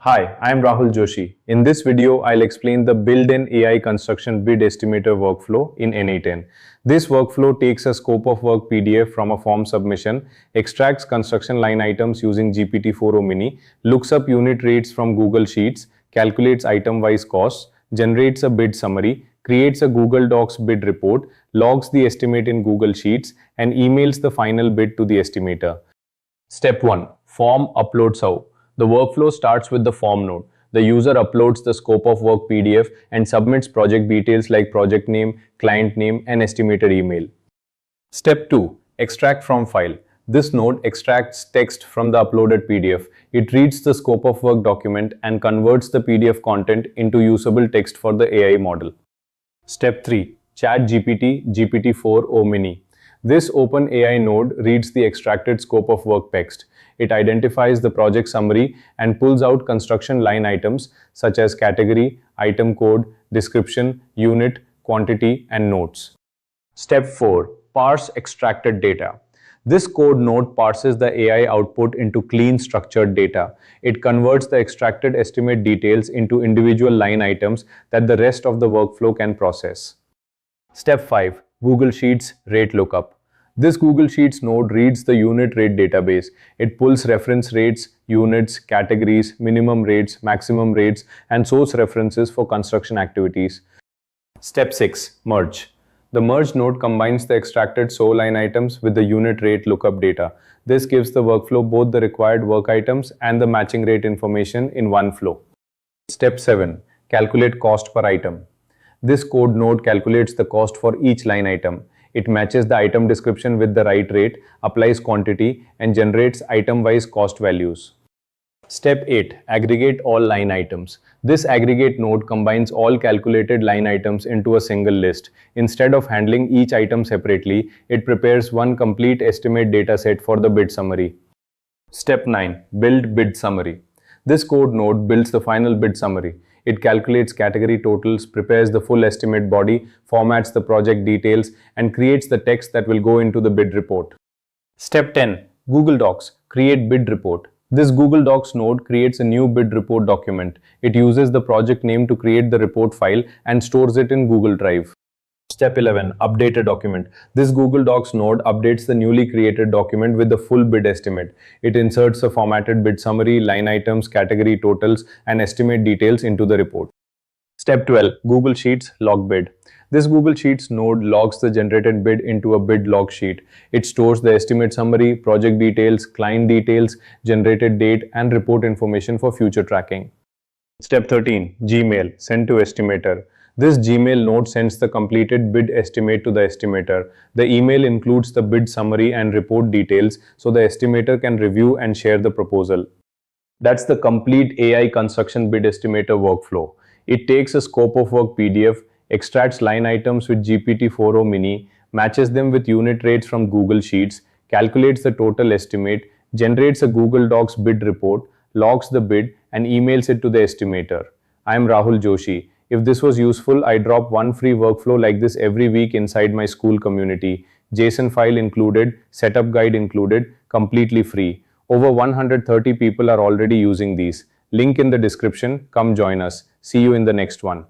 Hi, I am Rahul Joshi. In this video, I'll explain the built-in AI construction bid estimator workflow in n8n. This workflow takes a scope of work PDF from a form submission, extracts construction line items using GPT-4o Mini, looks up unit rates from Google Sheets, calculates item-wise costs, generates a bid summary, creates a Google Docs bid report, logs the estimate in Google Sheets, and emails the final bid to the estimator. Step 1. Form uploads how. The workflow starts with the form node. The user uploads the scope of work PDF and submits project details like project name, client name, and estimator email. Step 2. Extract from file. This node extracts text from the uploaded PDF. It reads the scope of work document and converts the PDF content into usable text for the AI model. Step 3. ChatGPT GPT-4o Mini. This OpenAI node reads the extracted scope of work text. It identifies the project summary and pulls out construction line items such as category, item code, description, unit, quantity, and notes. Step 4. Parse extracted data. This code node parses the AI output into clean structured data. It converts the extracted estimate details into individual line items that the rest of the workflow can process. Step 5. Google Sheets rate lookup. This Google Sheets node reads the unit rate database. It pulls reference rates, units, categories, minimum rates, maximum rates, and source references for construction activities. Step 6. Merge. The merge node combines the extracted SO line items with the unit rate lookup data. This gives the workflow both the required work items and the matching rate information in one flow. Step 7. Calculate cost per item. This code node calculates the cost for each line item. It matches the item description with the right rate, applies quantity, and generates item-wise cost values. Step 8. Aggregate all line items. This aggregate node combines all calculated line items into a single list. Instead of handling each item separately, it prepares one complete estimate dataset for the bid summary. Step 9. Build bid summary. This code node builds the final bid summary. It calculates category totals, prepares the full estimate body, formats the project details, and creates the text that will go into the bid report. Step 10. Google Docs. Create bid report. This Google Docs node creates a new bid report document. It uses the project name to create the report file and stores it in Google Drive. Step 11. Update a document. This Google Docs node updates the newly created document with the full bid estimate. It inserts a formatted bid summary, line items, category totals, and estimate details into the report. Step 12. Google Sheets log bid. This Google Sheets node logs the generated bid into a bid log sheet. It stores the estimate summary, project details, client details, generated date, and report information for future tracking. Step 13. Gmail. Send to estimator. This Gmail node sends the completed bid estimate to the estimator. The email includes the bid summary and report details so the estimator can review and share the proposal. That's the complete AI construction bid estimator workflow. It takes a scope of work PDF, extracts line items with GPT-4o Mini, matches them with unit rates from Google Sheets, calculates the total estimate, generates a Google Docs bid report, logs the bid, and emails it to the estimator. I am Rahul Joshi. If this was useful, I drop one free workflow like this every week inside my school community. JSON file included, setup guide included, completely free. Over 130 people are already using these. Link in the description. Come join us. See you in the next one.